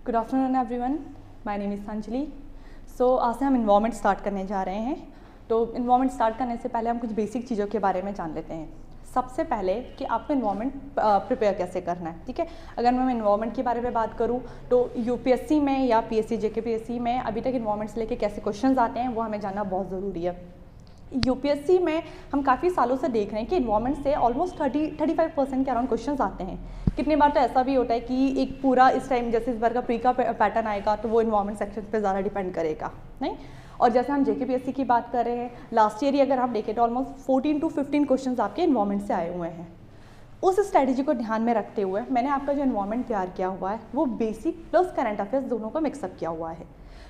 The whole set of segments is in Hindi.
Good afternoon everyone, my name is Anjali. So आज से हम इन्वायरमेंट स्टार्ट करने जा रहे हैं। तो इन्वायरमेंट स्टार्ट करने से पहले हम कुछ बेसिक चीज़ों के बारे में जान लेते हैं। सबसे पहले कि आपको इन्वायरमेंट प्रिपेयर कैसे करना है, ठीक है। अगर मैं इन्वायरमेंट के बारे में बात करूँ तो यूपीएससी में या पीएससी जेकेपीएससी में अभी तक इन्वायरमेंट से लेके कैसे क्वेश्चंस आते हैं वो हमें जानना बहुत ज़रूरी है। यूपीएससी में हम काफ़ी सालों से देख रहे हैं कि इन्वायरमेंट से ऑलमोस्ट 35% के अराउंड क्वेश्चंस आते हैं। कितनी बार तो ऐसा भी होता है कि एक पूरा इस टाइम जैसे इस बार का प्री का पैटर्न आएगा तो वो इन्वायरमेंट सेक्शन पे ज़्यादा डिपेंड करेगा, नहीं। और जैसे हम जेकेपीएससी की बात कर रहे हैं, लास्ट ईयर ही अगर हम देखें तो ऑलमोस्ट 14 to 15 क्वेश्चंस आपके इन्वायरमेंट से आए हुए हैं। उस स्ट्रैटेजी को ध्यान में रखते हुए मैंने आपका जो इन्वायरमेंट तैयार किया हुआ है वो बेसिक प्लस करंट अफेयर्स दोनों को मिक्सअप किया हुआ है।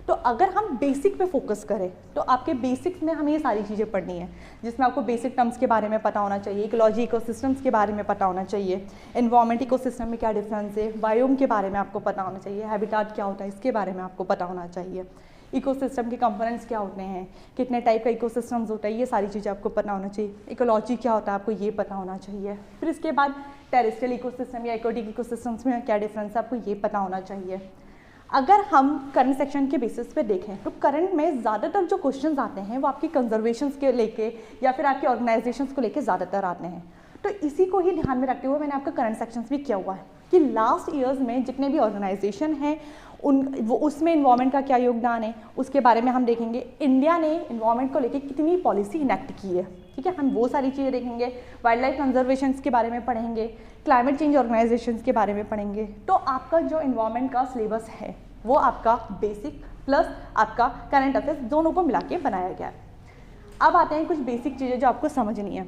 तो अगर हम बेसिक पे फोकस करें तो आपके बेसिक्स में हमें ये सारी चीज़ें पढ़नी है, जिसमें आपको बेसिक टर्म्स के बारे में पता होना चाहिए, इकोलॉजी इकोसिस्टम्स के बारे में पता होना चाहिए, एनवायरनमेंट इकोसिस्टम में क्या डिफरेंस है, बायोम के बारे में आपको पता होना चाहिए, हैबिटाट क्या होता है इसके बारे में आपको पता होना चाहिए, इकोसिस्टम के कंपोनेंट्स क्या होते हैं, कितने टाइप का इकोसिस्टम्स होता है, ये सारी चीज़ें आपको पता होना चाहिए, इकोलॉजी क्या होता है आपको ये पता होना चाहिए। फिर इसके बाद टेरेस्ट्रियल इकोसिस्टम या एक्वाटिक इकोसिस्टम्स में क्या डिफरेंस है आपको ये पता होना चाहिए। अगर हम करंट सेक्शन के बेसिस पे देखें तो करंट में ज़्यादातर जो क्वेश्चंस आते हैं वो आपकी कंजर्वेशंस के लेके या फिर आपके ऑर्गेनाइजेशंस को लेके ज़्यादातर आते हैं। तो इसी को ही ध्यान में रखते हुए मैंने आपका करंट सेक्शंस भी किया हुआ है कि लास्ट ईयर्स में जितने भी ऑर्गेनाइजेशन हैं वो उसमें इन्वायरमेंट का क्या योगदान है उसके बारे में हम देखेंगे। इंडिया ने इन्वायरमेंट को लेकर कितनी पॉलिसी इनेक्ट की है, ठीक है, हम वो सारी चीज़ें देखेंगे। वाइल्ड लाइफ कंजर्वेशन के बारे में पढ़ेंगे, क्लाइमेट चेंज ऑर्गेनाइजेशंस के बारे में पढ़ेंगे। तो आपका जो इन्वायरमेंट का सिलेबस है वो आपका बेसिक प्लस आपका करंट अफेयर्स दोनों को मिला के बनाया गया है। अब आते हैं कुछ बेसिक चीज़ें जो आपको समझनी है।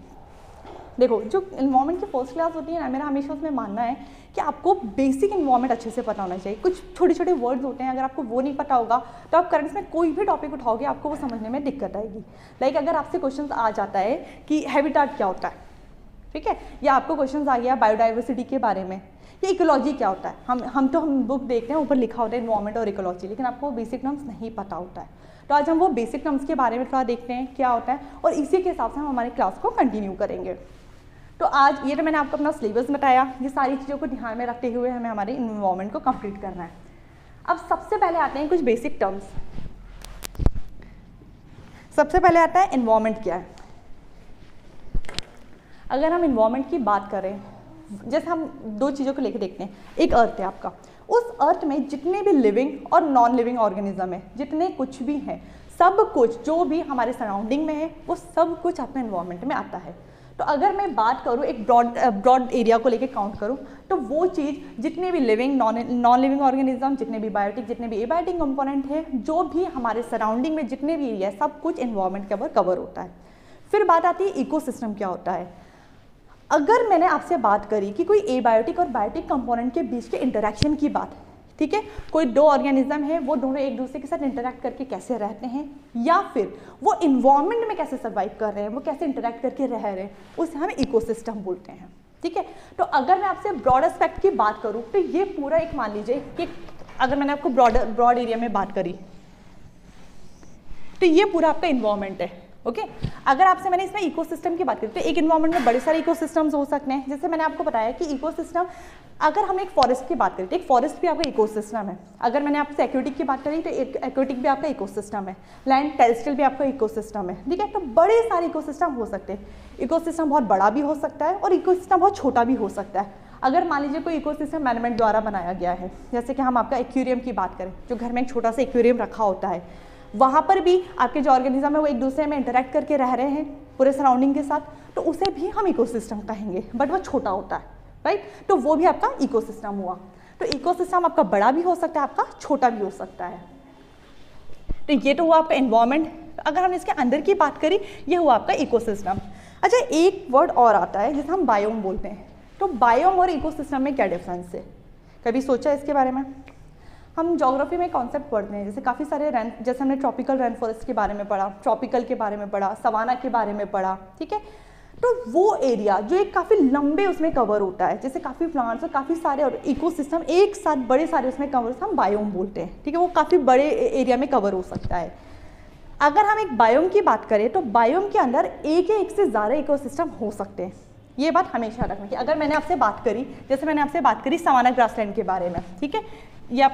देखो, जो इन्वायरमेंट की फर्स्ट क्लास होती है ना, मेरा हमेशा उसमें मानना है कि आपको बेसिक इन्वायरमेंट अच्छे से पता होना चाहिए। कुछ छोटे छोटे वर्ड्स होते हैं, अगर आपको वो नहीं पता होगा तो आप करंट्स में कोई भी टॉपिक उठाओगे आपको वो समझने में दिक्कत आएगी। लाइक अगर आपसे क्वेश्चन आ जाता है कि हैबिटाट क्या होता है, ठीक है, या आपको क्वेश्चन आ गया बायोडाइवर्सिटी के बारे में, ये इकोलॉजी क्या होता है। हम बुक देखते हैं ऊपर लिखा होता है इन्वायरमेंट और इकोलॉजी, लेकिन आपको बेसिक टर्म्स नहीं पता होता है। तो आज हम वो बेसिक टर्म्स के बारे में थोड़ा देखते हैं क्या होता है और इसी के हिसाब से हम हमारी क्लास को कंटिन्यू करेंगे। तो आज ये तो मैंने आपको अपना सिलेबस बताया, ये सारी चीज़ों को ध्यान में रखते हुए हमें हमारे इन्वायरमेंट को कंप्लीट करना है। अब सबसे पहले आते हैं कुछ बेसिक टर्म्स। सबसे पहले आता है इन्वायरमेंट क्या है। अगर हम इन्वायरमेंट की बात करें, जैसे हम दो चीज़ों को लेकर देखते हैं, एक अर्थ है आपका, उस अर्थ में जितने भी लिविंग और नॉन लिविंग ऑर्गेनिज्म है, जितने कुछ भी हैं, सब कुछ जो भी हमारे सराउंडिंग में है वो सब कुछ अपने इन्वायरमेंट में आता है। तो अगर मैं बात करूँ एक ब्रॉड एरिया को लेकर काउंट करूँ तो वो चीज़ जितने भी लिविंग नॉन लिविंग ऑर्गेनिज्म, जितने भी बायोटिक, जितने भी एबायोटिक कंपोनेंट है, जो भी हमारे सराउंडिंग में जितने भी एरिया है, सब कुछ इन्वायरमेंट के कवर होता है। फिर बात आती है इकोसिस्टम क्या होता है। अगर मैंने आपसे बात करी कि कोई एबायोटिक और बायोटिक कंपोनेंट के बीच के इंटरेक्शन की बात, ठीक है, कोई दो ऑर्गेनिज्म है वो दोनों एक दूसरे के साथ इंटरेक्ट करके कैसे रहते हैं या फिर वो इन्वायरमेंट में कैसे सर्वाइव कर रहे हैं, वो कैसे इंटरेक्ट करके रह रहे हैं, उसे हम इकोसिस्टम बोलते हैं, ठीक है। तो अगर मैं आपसे ब्रॉड एस्पेक्ट की बात करूँ तो ये पूरा एक मान लीजिए कि अगर मैंने आपको ब्रॉड एरिया में बात करी तो ये पूरा आपका इन्वायरमेंट है, ओके। अगर आपसे मैंने इसमें इकोसिस्टम की बात करी तो एक इन्वायरमेंट में बड़े सारे इकोसिस्टम्स हो सकते हैं। जैसे मैंने आपको बताया कि इकोसिस्टम, अगर हम एक फॉरेस्ट की बात करें तो एक फॉरेस्ट भी आपका इकोसिस्टम है। अगर मैंने आपसे एक्वेटिक की बात करी तो एक एक्वेटिक भी आपका इकोसिस्टम है, लैंड टेरेस्ट्रियल भी आपका इकोसिस्टम है, ठीक है। तो बड़े सारे इकोसिस्टम हो सकते हैं। इकोसिस्टम बहुत बड़ा भी हो सकता है और इकोसिस्टम बहुत छोटा भी हो सकता है। अगर मान लीजिए कोई इकोसिस्टम मैनेजमेंट द्वारा बनाया गया है, जैसे कि हम आपका एक्वेरियम की बात करें, जो घर में एक छोटा सा एक्वेरियम रखा होता है, वहाँ पर भी आपके जो ऑर्गेनिज्म है वो एक दूसरे में इंटरेक्ट करके रह रहे हैं पूरे सराउंडिंग के साथ, तो उसे भी हम इकोसिस्टम कहेंगे, बट वो छोटा होता है, राइट। तो वो भी आपका इकोसिस्टम हुआ। तो इकोसिस्टम आपका बड़ा भी हो सकता है, आपका छोटा भी हो सकता है। तो ये तो हुआ आपका एनवायरनमेंट। अगर हम इसके अंदर की बात करें, ये हुआ आपका इकोसिस्टम। अच्छा, एक वर्ड और आता है जिसे हम बायोम बोलते हैं। तो बायोम और इकोसिस्टम में क्या डिफरेंस है, कभी सोचा इसके बारे में? हम ज्योग्राफी में कॉन्सेप्ट पढ़ते हैं, जैसे काफ़ी सारे जैसे हमने ट्रॉपिकल रेन फॉरेस्ट के बारे में पढ़ा, ट्रॉपिकल के बारे में पढ़ा, सवाना के बारे में पढ़ा, ठीक है। तो वो एरिया जो एक काफ़ी लंबे उसमें कवर होता है, जैसे काफ़ी प्लांट्स और काफ़ी सारे और इकोसिस्टम एक साथ बड़े सारे उसमें कवर, हम बायोम बोलते हैं, ठीक है। वो काफ़ी बड़े एरिया में कवर हो सकता है। अगर हम एक बायोम की बात करें तो बायोम के अंदर एक से ज़्यादा इकोसिस्टम हो सकते हैं। ये बात हमेशा रखना कि अगर मैंने आपसे बात करी, जैसे मैंने आपसे बात करी सवाना ग्रासलैंड के बारे में, ठीक है, या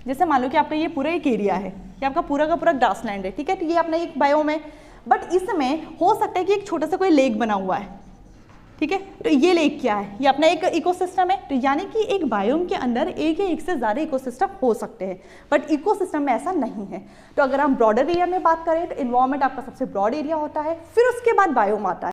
जैसे मान लो कि आपका ये पूरा एक एरिया है, ये आपका पूरा का पूरा ग्रासलैंड है, ठीक है, तो ये अपना एक बायोम है, बट इसमें हो सकता है कि एक छोटा सा कोई लेक बना हुआ है, ठीक है, तो ये लेक क्या है, ये अपना एक इकोसिस्टम है। तो यानी कि एक बायोम के अंदर एक या एक से ज़्यादा इकोसिस्टम हो सकते हैं, बट इकोसिस्टम में ऐसा नहीं है। तो अगर हम ब्रॉडर एरिया में बात करें तो इन्वायरमेंट आपका सबसे ब्रॉड एरिया होता है, फिर उसके बाद बायोम आता है।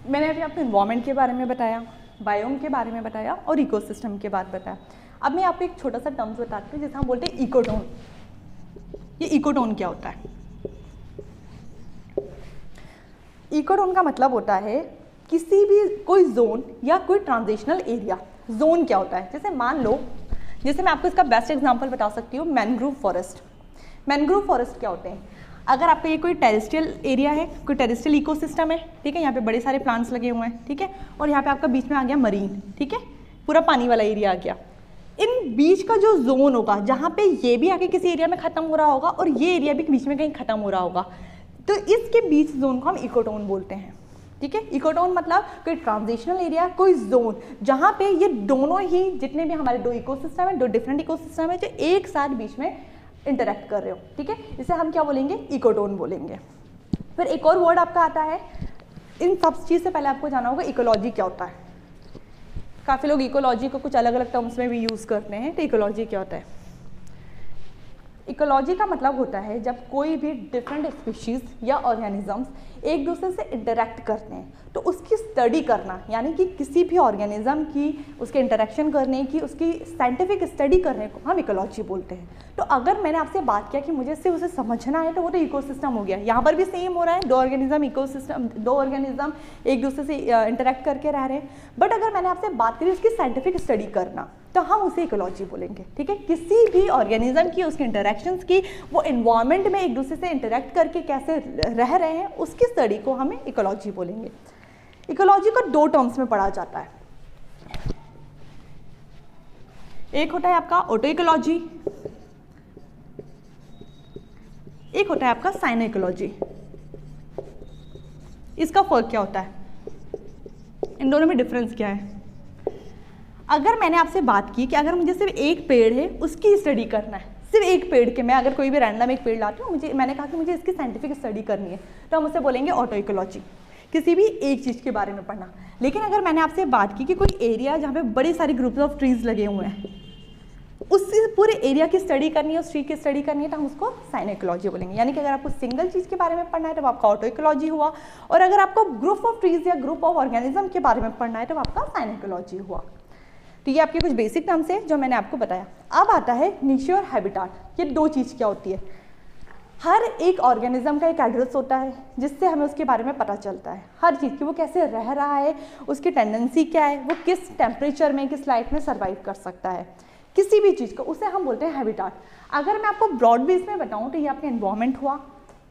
मैंने अभी आपको इन्वायरमेंट के बारे में बताया, बायोम के बारे में बताया और इकोसिस्टम के बारे में बताया। अब मैं आपको एक छोटा सा टर्म्स बताती हूँ जिसे हम बोलते हैं इकोटोन। ये इकोटोन क्या होता है? इकोटोन का मतलब होता है किसी भी कोई जोन या कोई ट्रांजिशनल एरिया। जोन क्या होता है? जैसे मान लो, जैसे मैं आपको इसका बेस्ट एग्जांपल बता सकती हूँ, मैनग्रोव फॉरेस्ट। मैनग्रोव फॉरेस्ट क्या होते हैं? अगर आपका ये कोई टेरेस्ट्रियल एरिया है, कोई टेरेस्ट्रियल इकोसिस्टम है, ठीक है, यहाँ पे बड़े सारे प्लांट्स लगे हुए हैं, ठीक है, और यहाँ पे आपका बीच में आ गया मरीन, ठीक है, पूरा पानी वाला एरिया आ गया। इन बीच का जो जोन होगा जहाँ पे ये भी आके किसी एरिया में खत्म हो रहा होगा और ये एरिया भी बीच में कहीं खत्म हो रहा होगा, तो इसके बीच जोन को हम इकोटोन बोलते हैं, ठीक है। इकोटोन मतलब कोई ट्रांजिशनल एरिया, कोई जोन जहाँ पे ये दोनों ही जितने भी हमारे दो इकोसिस्टम है, दो डिफरेंट इकोसिस्टम है जो एक साथ बीच में इंटरेक्ट कर रहे हो, ठीक है, इसे हम क्या बोलेंगे? इकोटोन बोलेंगे। फिर एक और वर्ड आपका आता है, इन सब चीज़ से पहले आपको जाना होगा इकोलॉजी क्या होता है। काफ़ी लोग इकोलॉजी को कुछ अलग अलग टर्म्स में भी यूज़ करते हैं, तो इकोलॉजी क्या होता है? इकोलॉजी का मतलब होता है जब कोई भी डिफरेंट स्पीशीज़ या ऑर्गेनिजम्स एक दूसरे से इंटरेक्ट करते हैं तो उसकी स्टडी करना, यानी कि किसी भी ऑर्गेनिज्म की उसके इंटरेक्शन करने की, उसकी साइंटिफिक स्टडी करने को हम इकोलॉजी बोलते हैं। तो अगर मैंने आपसे बात किया कि मुझे सिर्फ उसे समझना है तो वो तो इकोसिस्टम हो गया। यहाँ पर भी सेम हो रहा है, दो ऑर्गेनिज्म एक दूसरे से इंटरेक्ट करके रह रहे हैं, बट अगर मैंने आपसे बात करी उसकी साइंटिफिक स्टडी करना तो हम उसे इकोलॉजी बोलेंगे, ठीक है। किसी भी ऑर्गेनिज्म की, उसके इंटरेक्शंस की, वो एनवायरनमेंट में एक दूसरे से इंटरेक्ट करके कैसे रह रहे हैं, उसकी स्टडी को हमें इकोलॉजी बोलेंगे। इकोलॉजी को दो टर्म्स में पढ़ा जाता है, एक होता है आपका ऑटो इकोलॉजी, एक होता है आपका साइनो इकोलॉजी। इसका फर्क क्या होता है? इन दोनों में डिफरेंस क्या है? अगर मैंने आपसे बात की कि अगर मुझे सिर्फ एक पेड़ है उसकी स्टडी करना है, सिर्फ एक पेड़ के, मैं अगर कोई भी रैंडम एक पेड़ लाती हूँ, मैंने कहा कि मुझे इसकी साइंटिफिक स्टडी करनी है, तो हम उसे बोलेंगे ऑटो इकोलॉजी, किसी भी एक चीज़ के बारे में पढ़ना। लेकिन अगर मैंने आपसे बात की कि कोई एरिया जहाँ पे बड़े सारे ग्रुप्स ऑफ ट्रीज लगे हुए हैं, उससे पूरे एरिया की स्टडी करनी है, उस ट्री की स्टडी करनी है, तो हम उसको साइनो इकोलॉजी बोलेंगे। यानी कि अगर आपको सिंगल चीज़ के बारे में पढ़ना है तो आपका ऑटो इकोलॉजी हुआ, और अगर आपको ग्रुप ऑफ ट्रीज या ग्रुप ऑफ ऑर्गेनिज्म के बारे में पढ़ना है तो आपका साइनो इकोलॉजी हुआ। तो ये आपके कुछ बेसिक टर्म्स है जो मैंने आपको बताया। अब आता है निचे और हैबिटाट। ये दो चीज़ क्या होती है? हर एक ऑर्गेनिज्म का एक एड्रेस होता है जिससे हमें उसके बारे में पता चलता है, हर चीज़ की, वो कैसे रह रहा है, उसकी टेंडेंसी क्या है, वो किस टेम्परेचर में, किस लाइट में सर्वाइव कर सकता है, किसी भी चीज़ को, उसे हम बोलते हैं हैबिटाट। अगर मैं आपको ब्रॉड बेस में बताऊँ तो ये आपका एनवायरमेंट हुआ,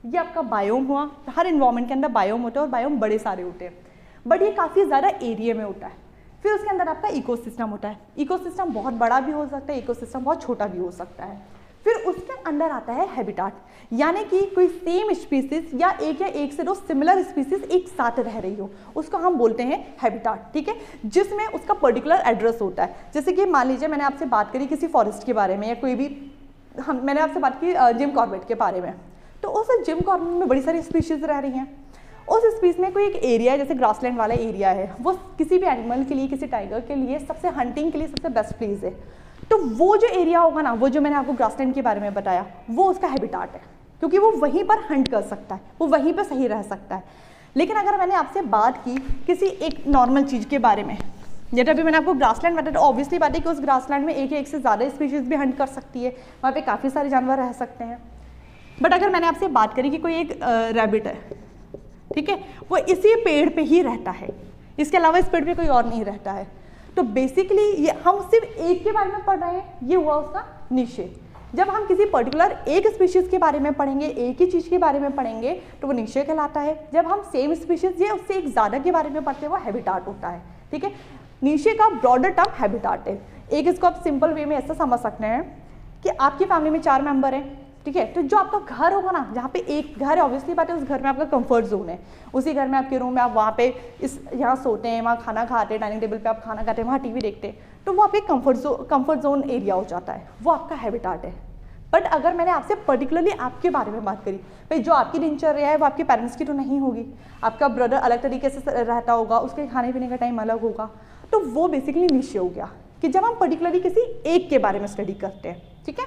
ये आपका बायोम हुआ। हर एनवायरमेंट के अंदर बायोम होता है और बायोम बड़े सारे होते हैं, बट ये काफ़ी ज़्यादा एरिया में होता है। फिर उसके अंदर आपका इकोसिस्टम होता है। इकोसिस्टम बहुत बड़ा भी हो सकता है, इकोसिस्टम बहुत छोटा भी हो सकता है। फिर उसके अंदर आता है हैबिटाट, यानी कि कोई सेम स्पीसीज या एक से दो सिमिलर स्पीसीज एक साथ रह रही हो, उसको हम बोलते हैं हैबिटाट, ठीक है, जिसमें उसका पर्टिकुलर एड्रेस होता है। जैसे कि मान लीजिए मैंने आपसे बात करी किसी फॉरेस्ट के बारे में, या कोई भी मैंने आपसे बात की जिम कॉर्बेट के बारे में, तो उस जिम कॉर्बेट में बड़ी सारी स्पीशीज रह रही हैं। उस स्पीस में कोई एक एरिया है, जैसे ग्रासलैंड वाला एरिया है, वो किसी भी एनिमल के लिए, किसी टाइगर के लिए सबसे हंटिंग के लिए सबसे बेस्ट प्लेस है। तो वो जो एरिया होगा ना, वो जो मैंने आपको ग्रासलैंड के बारे में बताया, वो उसका हैबिटाट है, क्योंकि वो वहीं पर हंट कर सकता है, वो वहीं पर सही रह सकता है। लेकिन अगर मैंने आपसे बात की किसी एक नॉर्मल चीज़ के बारे में, जैसे अभी मैंने आपको ग्रासलैंड बताया, तो ऑब्वियसली बात है कि उस ग्रासलैंड में एक से ज़्यादा स्पीशीज़ भी हंट कर सकती है, वहाँ पे काफ़ी सारे जानवर रह सकते हैं। बट अगर मैंने आपसे बात करी कि कोई एक रैबिट है, ठीक है, वो इसी पेड़ पे ही रहता है, इसके अलावा इस पेड़ पे कोई और नहीं रहता है, तो बेसिकली ये हम सिर्फ एक के बारे में पढ़ रहे हैं, ये हुआ उसका निशे। जब हम किसी पर्टिकुलर एक स्पीशीज़ के बारे में पढ़ेंगे, एक ही चीज़ के बारे में पढ़ेंगे, तो वो निशे कहलाता है। जब हम सेम स्पीशीज़ या उससे एक ज़्यादा के बारे में पढ़ते हैं, वो हैबिटाट होता है, ठीक है। निशे का ब्रॉडर टर्म हैबिटाट है। एक इसको आप सिंपल वे में ऐसा समझ सकते हैं कि आपकी फैमिली में 4 मेंबर हैं, ठीक है। तो जो आपका घर होगा ना, जहाँ पे एक घर है, ऑब्वियसली बात है उस घर में आपका कंफर्ट जोन है, उसी घर में आपके रूम में आप वहाँ पे यहाँ सोते हैं, वहाँ खाना खाते हैं, डाइनिंग टेबल पे आप खाना खाते हैं, वहाँ टीवी देखते हैं, तो वो आपके कंफर्ट जोन एरिया हो जाता है, वो आपका हैबिटाट है। बट अगर मैंने आपसे पर्टिकुलरली आपके बारे में बात करी, भाई जो आपकी दिनचर्या है वो आपके पेरेंट्स की तो नहीं होगी, आपका ब्रदर अलग तरीके से रहता होगा, उसके खाने पीने का टाइम अलग होगा, तो वो बेसिकली निश हो गया कि जब हम पर्टिकुलरली किसी एक के बारे में स्टडी करते हैं, ठीक है।